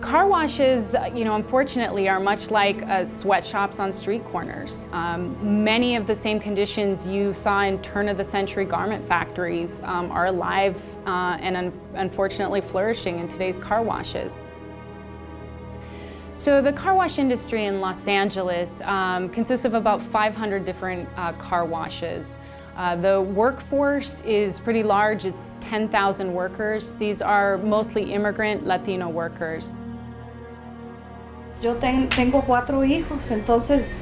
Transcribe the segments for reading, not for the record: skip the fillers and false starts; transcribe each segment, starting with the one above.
Car washes, unfortunately are much like sweatshops on street corners. Many of the same conditions you saw in turn-of-the-century garment factories are alive and unfortunately flourishing in today's car washes. So the car wash industry in Los Angeles consists of about 500 different car washes. The workforce is pretty large. It's 10,000 workers. These are mostly immigrant Latino workers. Yo tengo 4 hijos, entonces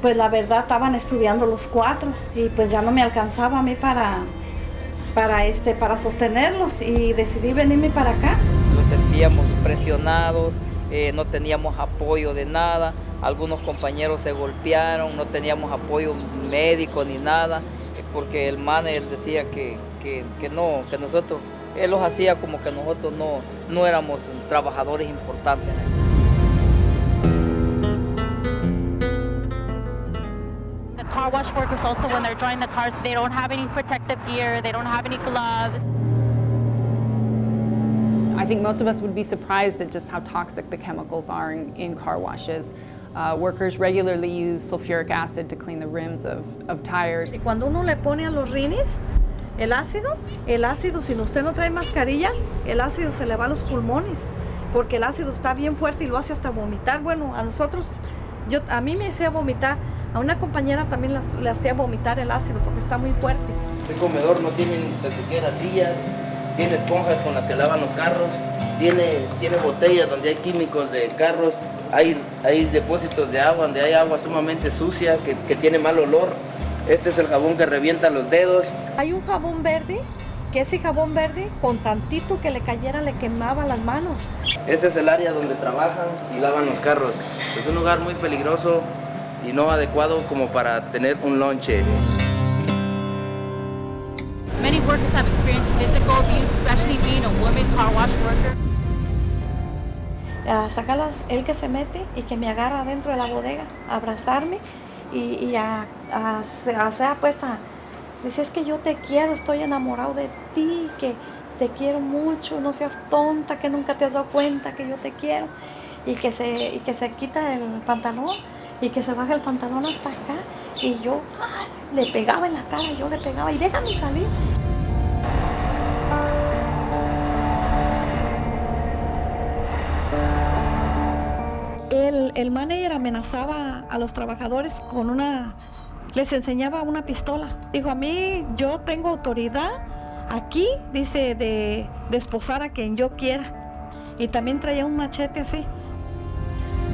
pues la verdad estaban estudiando los 4 y pues ya no me alcanzaba a mí para sostenerlos y decidí venirme para acá. Nos sentíamos presionados, no teníamos apoyo de nada, algunos compañeros se golpearon, no teníamos apoyo médico ni nada, porque el manager decía que nosotros, él los hacía como que nosotros no éramos trabajadores importantes. The car wash workers also, when they're drying the cars, they don't have any protective gear, they don't have any gloves. I think most of us would be surprised at just how toxic the chemicals are in car washes. Workers regularly use sulfuric acid to clean the rims of tires. Y cuando uno le pone a los rines el ácido, si usted no trae mascarilla, el ácido se le va a los pulmones, porque el ácido está bien fuerte y lo hace hasta vomitar. Bueno, a mí me hacía vomitar, a una compañera también le hacía vomitar el ácido porque está muy fuerte. El comedor no tiene ni siquiera sillas, tiene esponjas con las que lavan los carros, tiene botellas donde hay químicos de carros, hay depósitos de agua donde hay agua sumamente sucia que tiene mal olor. Este es el jabón que revienta los dedos. Hay un jabón verde, que ese jabón verde con tantito que le cayera le quemaba las manos. Este es el área donde trabajan y lavan los carros. Es un lugar muy peligroso y no adecuado como para tener un lonche. Many workers have experienced physical abuse, especially being a woman car wash worker. Sacarlas, él que se mete y que me agarra dentro de la bodega, a abrazarme y dice, es que yo te quiero, estoy enamorado de ti, que te quiero mucho, no seas tonta, que nunca te has dado cuenta que yo te quiero, y que se quita el pantalón y que se baja el pantalón hasta acá, y yo le pegaba en la cara, yo le pegaba y déjame salir. El manager amenazaba a los trabajadores les enseñaba una pistola. Dijo, a mí yo tengo autoridad aquí, dice, de esposar a quien yo quiera. Y también traía un machete así.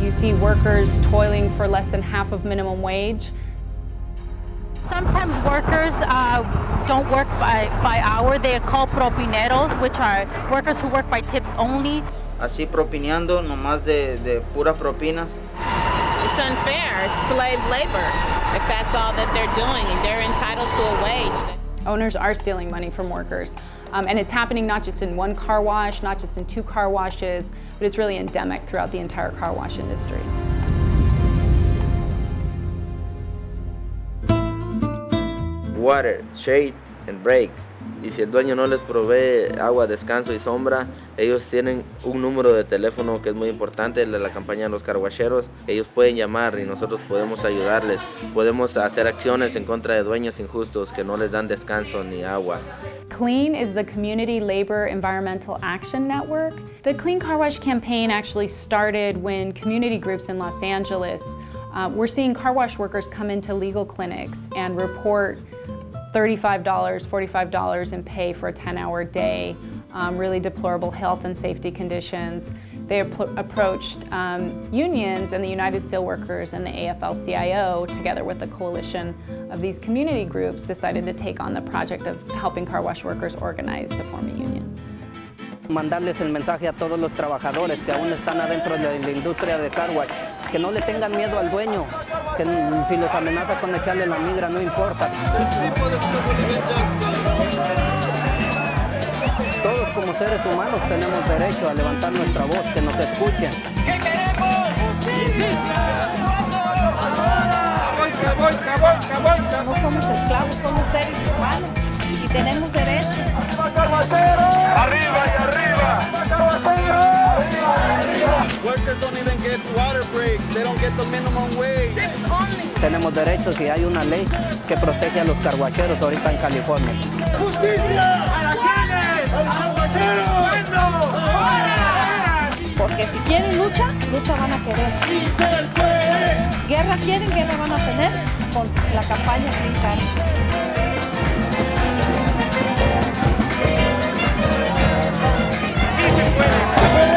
You see workers toiling for less than half of minimum wage. Sometimes workers don't work by hour. They are called propineros, which are workers who work by tips only. Así propineando, nomás de puras propinas. It's unfair. It's slave labor. If that's all that they're doing, they're entitled to a wage. Owners are stealing money from workers. And it's happening not just in one car wash, not just in 2 car washes, but it's really endemic throughout the entire car wash industry. Water, shade and break. Y si el dueño no les provee agua, descanso y sombra, ellos tienen un número de teléfono que es muy importante, el de la campaña de los carwacheros. Ellos pueden llamar y nosotros podemos ayudarles. Podemos hacer acciones en contra de dueños injustos que no les dan descanso ni agua. CLEAN is the Community Labor Environmental Action Network. The Clean Car Wash campaign actually started when community groups in Los Angeles were seeing car wash workers come into legal clinics and report $35, $45 in pay for a 10-hour day, really deplorable health and safety conditions. They approached unions and the United Steelworkers and the AFL-CIO, together with a coalition of these community groups, decided to take on the project of helping car wash workers organize to form a union. Mandarles el mensaje a todos los trabajadores que aún están adentro de la industria de car wash, que no le tengan miedo al dueño, que si los amenaza con echarle la migra, no importa. Todos como seres humanos tenemos derecho a levantar nuestra voz, que nos escuchen. ¿Qué queremos? No somos esclavos, somos seres humanos y tenemos derecho. ¡Arriba y arriba! ¡Arriba y arriba! Workers don't even get water breaks. They don't get the minimum wage. Tenemos derechos y hay una ley que protege a los carguacheros ahorita en California. ¡Justicia! ¡A las calles! ¡A los carguacheros! Porque si quieren lucha, lucha van a querer. ¡Sí se puede! Guerra quieren, guerra van a tener con la campaña Clean Car Wash. ¡Sí se puede!